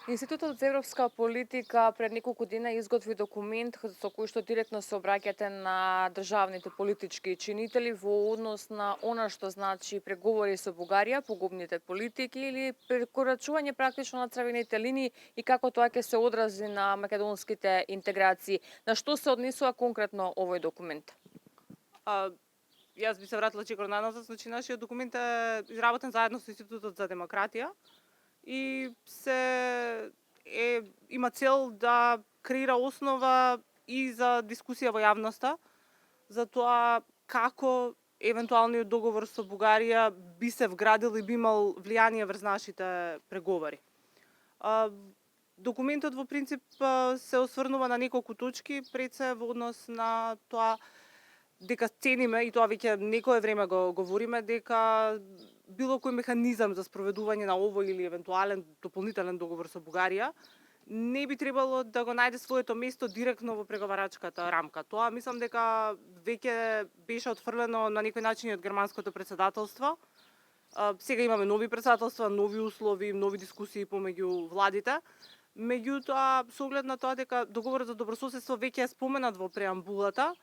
Институтот за европска политика пред неколку дена изготви документ со кој што директно се обраќате на државните политички чинители во однос на она што значи преговори со Бугарија, погубните политики или прекорачување практично на црвените линии и како тоа ќе се одрази на македонските интеграции. На што се однесува конкретно овој документ? А, Јас би се вратила чекор назад, значи нашиот документ е изработен заедно со Институтот за демократија и има цел да креира основа и за дискусија во јавноста за тоа како евентуалниот договор со Бугарија би се вградил и би имал влијание врз нашите преговори. Документот во принцип се осврнува на неколку точки, пред се во однос на тоа дека цениме, и тоа веќе некое време го говориме, дека било кој механизам за спроведување на овој или евентуален дополнителен договор со Бугарија не би требало да го најде своето место директно во преговарачката рамка. Тоа мислам дека веќе беше отфрлено на некој начин и од германското претседателство. Сега имаме нови претседателства, нови услови, нови дискусии помеѓу владите. Меѓутоа, со оглед на тоа дека договорот за добрососедство веќе е споменат во преамбулата,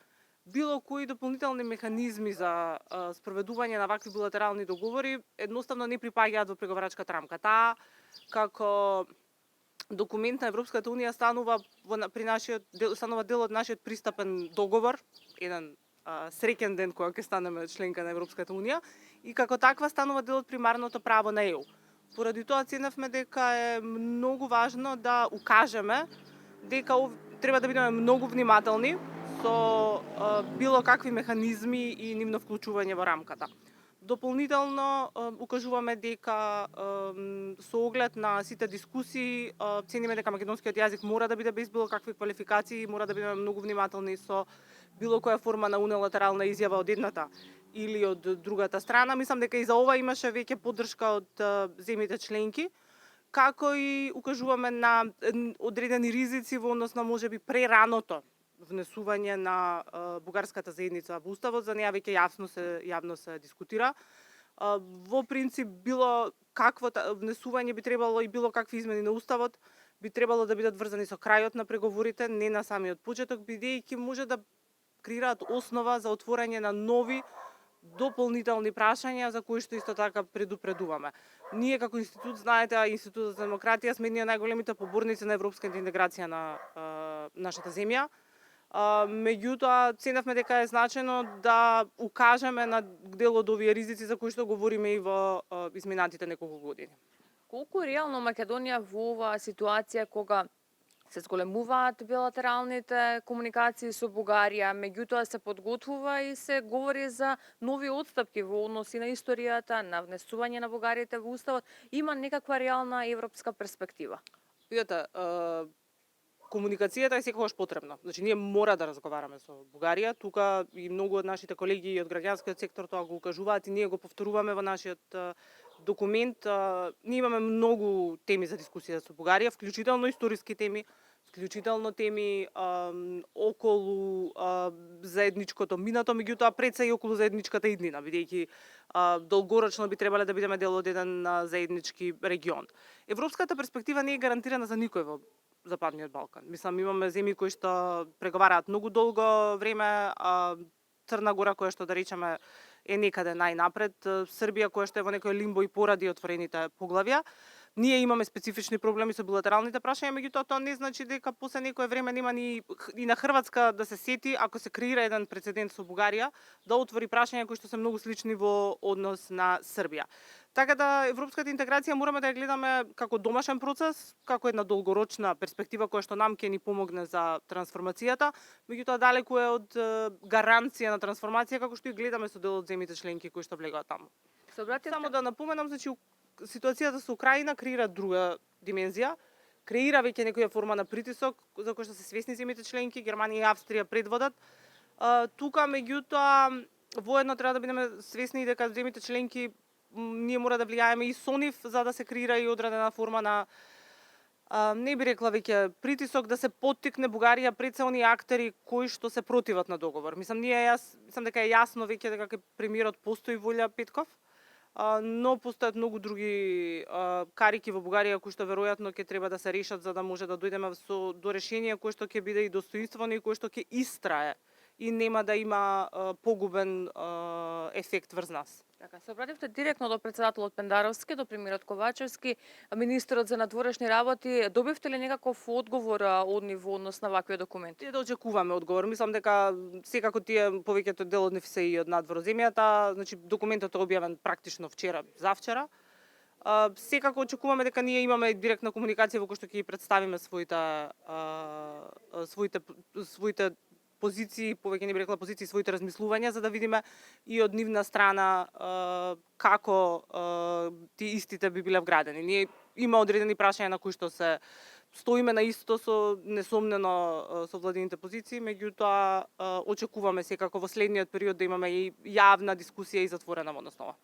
било кои дополнителни механизми за спроведување на вакви билатерални договори едноставно не припаѓаат во преговарачката рамка. Таа како документ на Европската унија станува дел од нашиот пристапен договор, еден среќен ден кога ќе станеме членка на Европската унија, и како таква станува дел од примарното право на ЕУ. Поради тоа ценевме дека е многу важно да укажеме дека треба да бидеме многу внимателни со било какви механизми и нивно вклучување во рамката. Дополнително укажуваме дека со оглед на сите дискусии цениме дека македонскиот јазик мора да биде без било какви квалификации, мора да бидеме многу внимателни со било која форма на унилатерална изјава од едната или од другата страна. Мислам дека и за ова имаше веќе поддршка од земјите членки, како и укажуваме на одредени ризици во однос на можеби прераното внесување на бугарската заедница во уставот. За неа веќе јавно се дискутира. Во принцип било какво внесување би требало и било какви измени на уставот би требало да бидат врзани со крајот на преговорите, не на самиот почеток, бидејќи може да креираат основа за отворање на нови дополнителни прашања за кои што исто така предупредуваме. Ние како институт, знаете, Институтот за демократија сме едни од најголемите поборници на европската интеграција на нашата земја. Меѓутоа, ценевме дека е значено да укажеме на дел од овие ризици за кои што говориме и во изминатите неколку години. Колку реално Македонија во оваа ситуација кога се зголемуваат билатералните комуникации со Бугарија, меѓутоа се подготвува и се говори за нови отстапки во односи на историјата, на внесување на бугарите во уставот, има некаква реална европска перспектива? Видете, комуникацијата е секогаш потребна. Значи, ние мора да разговараме со Бугарија. Тука и многу од нашите колеги од граѓанскиот сектор тоа го укажуваат и ние го повторуваме во нашиот документ. Ние имаме многу теми за дискусија со Бугарија, вклучително историски теми, вклучително теми околу заедничкото минато, меѓутоа пред се и околу заедничката иднина, бидејќи долгорочно би требале да бидеме дел од еден заеднички регион. Европската перспектива не е гарантирана за никој во Западниот Балкан. Мислам, имаме земји кои што преговараат многу долго време, Црна Гора која што да речеме е некаде најнапред, Србија која што е во некој лимбо и поради отворените поглавја. Ние имаме специфични проблеми со билатералните прашања, меѓутоа тоа не значи дека после некое време нема ни на Хрватска да се сети, ако се креира еден прецедент со Бугарија, да отвори прашања кои што се многу слични во однос на Србија. Така да европската интеграција мораме да ја гледаме како домашен процес, како една долгорочна перспектива која што нам ќе ни помогне за трансформацијата, меѓутоа далеку е од гаранција на трансформација како што и гледаме со дел од земјите членки кои што влегаат таму. Само да напоменам, значи ситуацијата со Украина креира друга димензија, креира веќе некоја форма на притисок за кој што се свесни земјите членки, Германија и Австрија предводат. Тука меѓутоа воедно треба да бидеме свесни дека земјите членки ние мора да влијаеме и со нив за да се креира и одредена форма на не би рекла веќе притисок да се поттикне Бугарија пред се оние актери кои што се противат на договор. Мислам дека е јасно веќе дека премиерот постои волја Петков. но постојат многу други карики во Бугарија кои што веројатно ќе треба да се решат за да може да дојдеме до решение кое што ќе биде и достоинствено и кое што ќе истрае и нема да има погубен ефект врз нас. Така, се обративте директно до претседателот Пендаровски, до премиерот Ковачевски, министерот за надворешни работи. Добивте ли некаков одговор од нив во однос на вакви документи? Тие да очекуваме одговор. Мислам дека секако тие повеќето дел од нив се и од надвороземјата, значи документот е објавен практично вчера, завчера. Секако очекуваме дека ние имаме директна комуникација во кој што ќе ги представиме своите позиции, повеќе не би рекла позиции, своите размислувања, за да видиме и од нивна страна како тие истите би биле вградени. Ние има одредени прашања на кои што се стоиме на исто со несомнено со владините позиции, меѓутоа очекуваме секако во следниот период да имаме и јавна дискусија и затворена во однос на ова.